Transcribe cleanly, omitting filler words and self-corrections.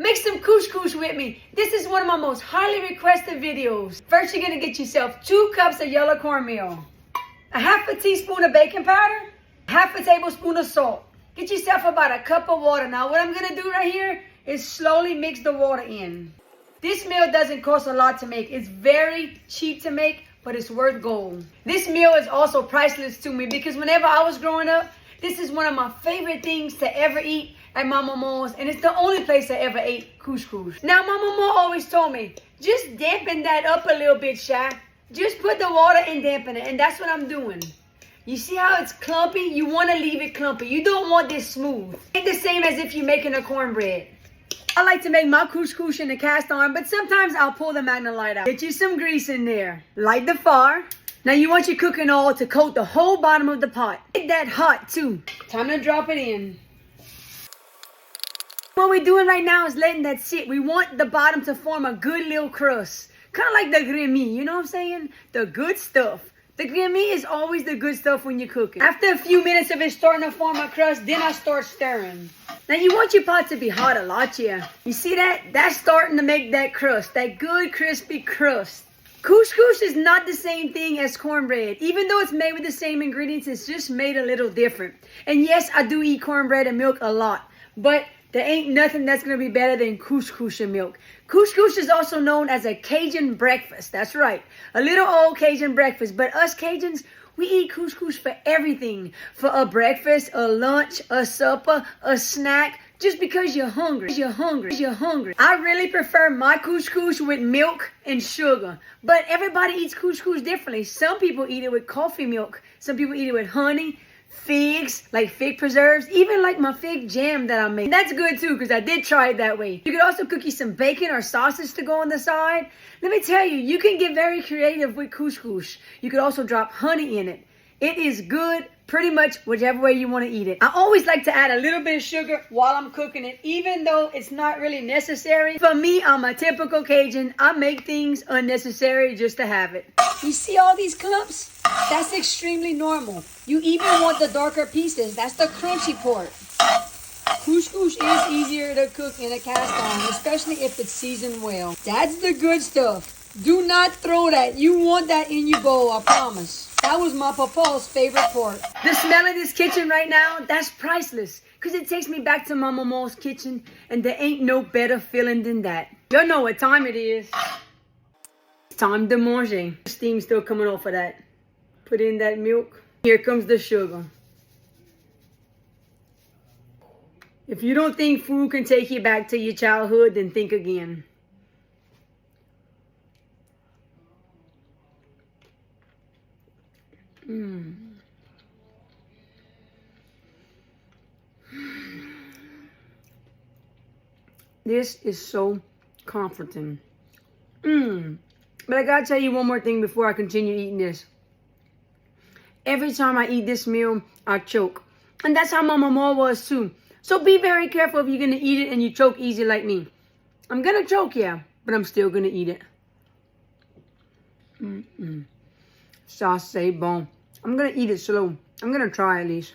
Make some couche couche with me. This is one of my most highly requested videos. First, you're gonna get yourself 2 cups of yellow cornmeal, a half a teaspoon of baking powder, half a tablespoon of salt. Get yourself about a cup of water. Now, what I'm gonna do right here is slowly mix the water in. This meal doesn't cost a lot to make. It's very cheap to make, but it's worth gold. This meal is also priceless to me because whenever I was growing up, this is one of my favorite things to ever eat at Maw Maw's, and it's the only place I ever ate couche couche. Now, Maw Maw always told me, just dampen that up a little bit, Shy. Just put the water and dampen it, and that's what I'm doing. You see how it's clumpy? You want to leave it clumpy. You don't want this smooth. It's the same as if you're making a cornbread. I like to make my couche couche in the cast iron, but sometimes I'll pull the Magna Light out. Get you some grease in there. Light the fire. Now you want your cooking oil to coat the whole bottom of the pot. Get that hot too. Time to drop it in. What we're doing right now is letting that sit. We want the bottom to form a good little crust. Kind of like the grémie, you know what I'm saying? The good stuff. The grémie is always the good stuff when you're cooking. After a few minutes of it starting to form a crust, then I start stirring. Now you want your pot to be hot a lot, yeah. You see that? That's starting to make that crust, that good crispy crust. Couche couche is not the same thing as cornbread. Even though it's made with the same ingredients, it's just made a little different. And yes, I do eat cornbread and milk a lot, but there ain't nothing that's going to be better than couche couche and milk. Couche couche is also known as a Cajun breakfast. That's right. A little old Cajun breakfast. But us Cajuns, we eat couche couche for everything. For a breakfast, a lunch, a supper, a snack. Just because you're hungry. You're hungry. I really prefer my couche couche with milk and sugar. But everybody eats couche couche differently. Some people eat it with coffee milk. Some people eat it with honey. Figs, like fig preserves, even like my fig jam that I made. That's good too, because I did try it that way. You could also cook you some bacon or sausage to go on the side. Let me tell you, you can get very creative with couche couche. You could also drop honey in it. It is good pretty much whichever way you want to eat it. I always like to add a little bit of sugar while I'm cooking it, even though it's not really necessary. For me, I'm a typical Cajun. I make things unnecessary just to have it. You see all these clumps? That's extremely normal. You even want the darker pieces. That's the crunchy part. Couche couche is easier to cook in a cast iron, especially if it's seasoned well. That's the good stuff. Do not throw that. You want that in your bowl, I promise. That was my papa's favorite part. The smell of this kitchen right now, that's priceless. Because it takes me back to Maw Maw's kitchen, and there ain't no better feeling than that. Y'all know what time it is. It's time to manger. The steam's still coming off of that. Put in that milk. Here comes the sugar. If you don't think food can take you back to your childhood, then think again. This is so comforting. But I gotta tell you one more thing before I continue eating this. Every time I eat this meal, I choke. And that's how Maw Maw was too. So be very careful if you're gonna eat it and you choke easy like me. I'm gonna choke, yeah, but I'm still gonna eat it. Ça c'est bon. I'm gonna eat it slow. I'm gonna try at least.